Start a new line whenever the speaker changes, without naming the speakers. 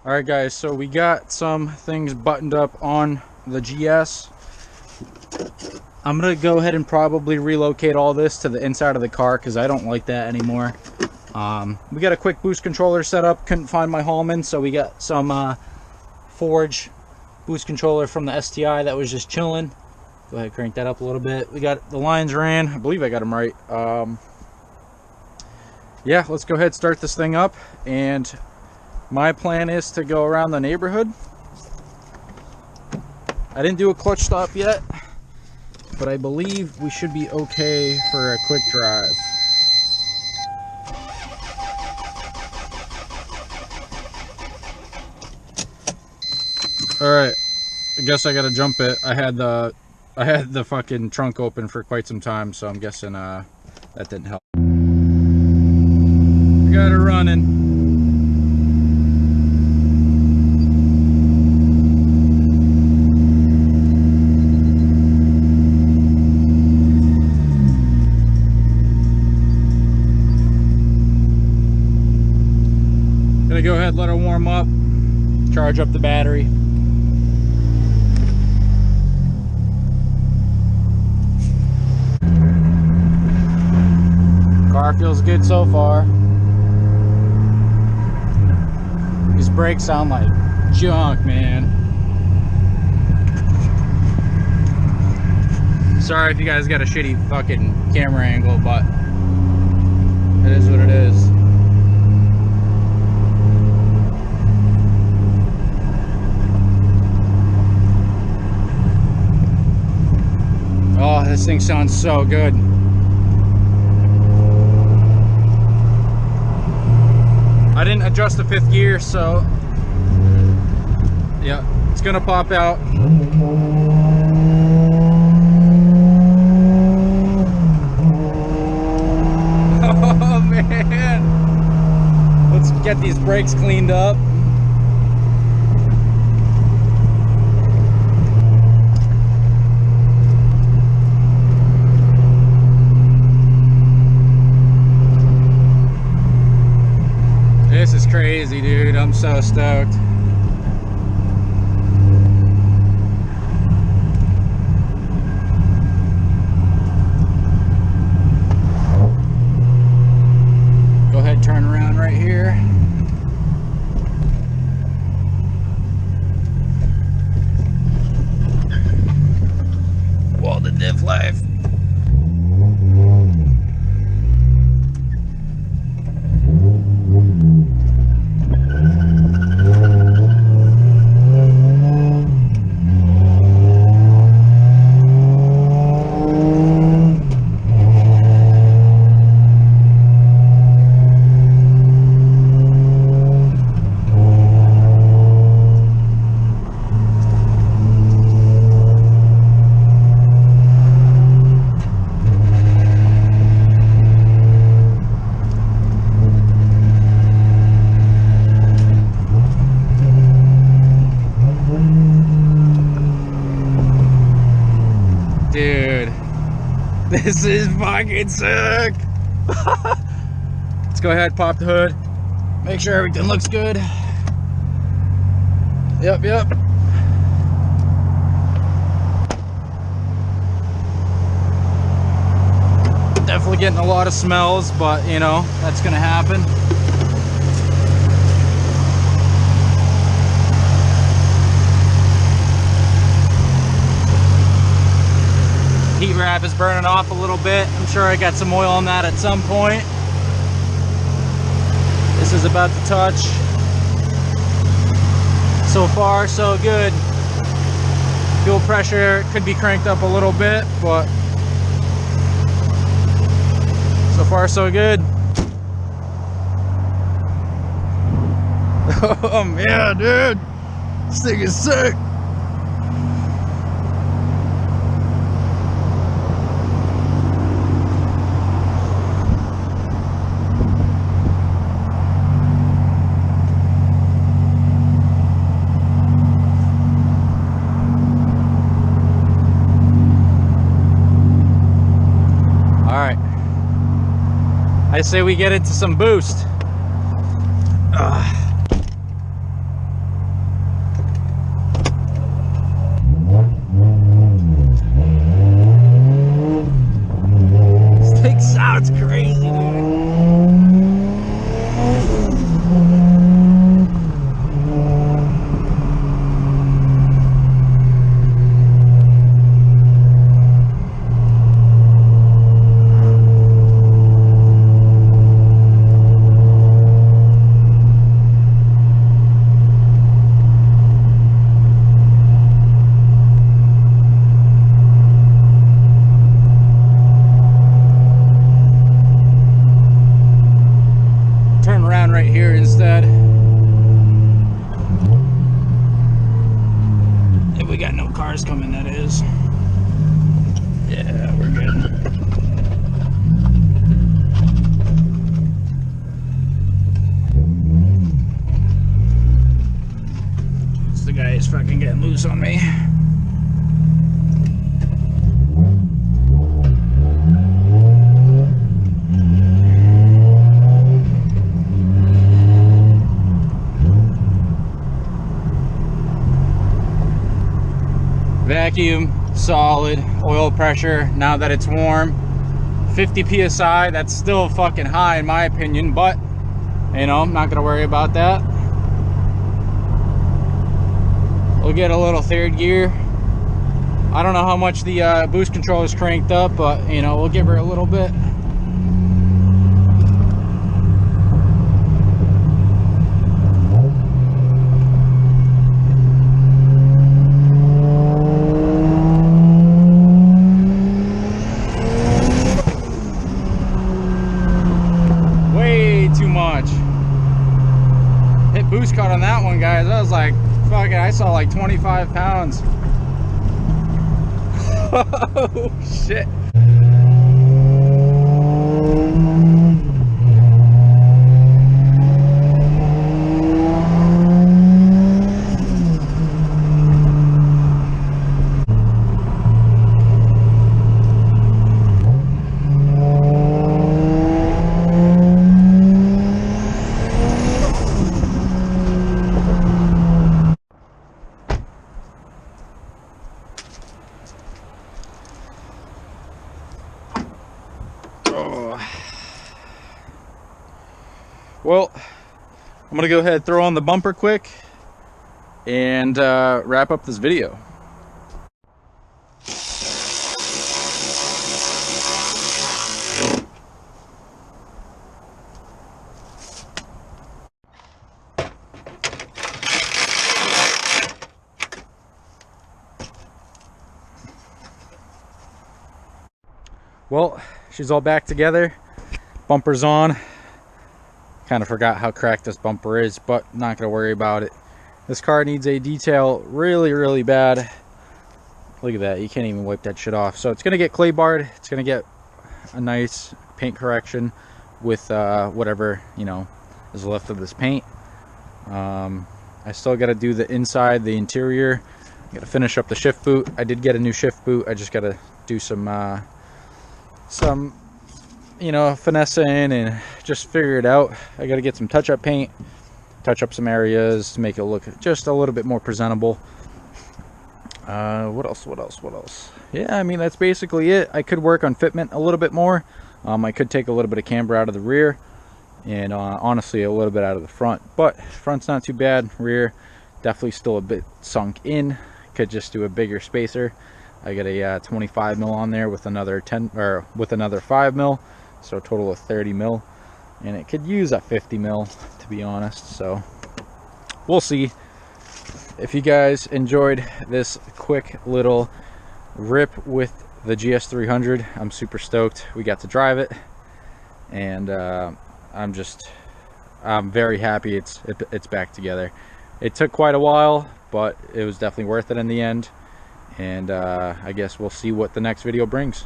All right, guys, so we got some things buttoned up on the GS. I'm gonna go ahead and probably relocate all this to the inside of the car because I don't like that anymore. We got a quick boost controller set up. Couldn't find my Hallman, so we got some Forge boost controller from the STI that was just chilling. Go ahead, crank that up a little bit. We got the lines ran. I believe I got them right. Yeah, let's go ahead and start this thing up. And my plan is to go around the neighborhood. I didn't do a clutch stop yet, but I believe we should be okay for a quick drive. All right, I guess I gotta jump it. I had the fucking trunk open for quite some time, so I'm guessing that didn't help. We got it running. Gonna go ahead and let her warm up, charge up the battery. Car feels good so far. These brakes sound like junk, man. Sorry if you guys got a shitty fucking camera angle, but it is what it is. Oh, this thing sounds so good. I didn't adjust the 5th gear, so yeah, it's gonna pop out. Oh man, let's get these brakes cleaned up. This is crazy, dude. I'm so stoked. Go ahead, turn around right here. Wall the diff life. Dude, this is fucking sick. Let's go ahead, pop the hood, make sure everything looks good. Yep. Definitely getting a lot of smells, but you know, that's gonna happen. Heat wrap is burning off a little bit. I'm sure I got some oil on that at some point. This is about to touch. So far, so good. Fuel pressure could be cranked up a little bit, but so far, so good. Oh man, dude, this thing is sick. I say we get into some boost. cars coming, that is. Yeah, we're good. The guy is fucking getting loose on me. Vacuum, solid, oil pressure, now that it's warm. 50 psi, that's still fucking high in my opinion, but you know, I'm not gonna worry about that. We'll get a little third gear. I don't know how much the boost control is cranked up, but you know, we'll give her a little bit. Way too much. Hit boost cut on that one, guys. I was like, fuck it, I saw like 25 pounds. Oh shit. Well, I'm gonna go ahead and throw on the bumper quick and wrap up this video. Well, she's all back together. Bumper's on. Kind of forgot how cracked this bumper is, but not gonna worry about it. This car needs a detail really bad. Look at that, you can't even wipe that shit off. So it's gonna get clay barred. It's gonna get a nice paint correction with whatever, you know, is left of this paint. I still gotta do the inside, the interior. I gotta finish up the shift boot. I did get a new shift boot. I just gotta do some you know, finessing and just figure it out. I got to get some touch-up paint, touch up some areas to make it look just a little bit more presentable. What else? Yeah, I mean, that's basically it. I could work on fitment a little bit more. I could take a little bit of camber out of the rear and honestly a little bit out of the front, but front's not too bad. Rear definitely still a bit sunk in. Could just do a bigger spacer. I got a 25 mil on there with another 5 mil. So a total of 30 mil, and it could use a 50 mil to be honest. So we'll see. If you guys enjoyed this quick little rip with the GS300, I'm super stoked we got to drive it, and I'm very happy it's back together. It took quite a while, but it was definitely worth it in the end, and I guess we'll see what the next video brings.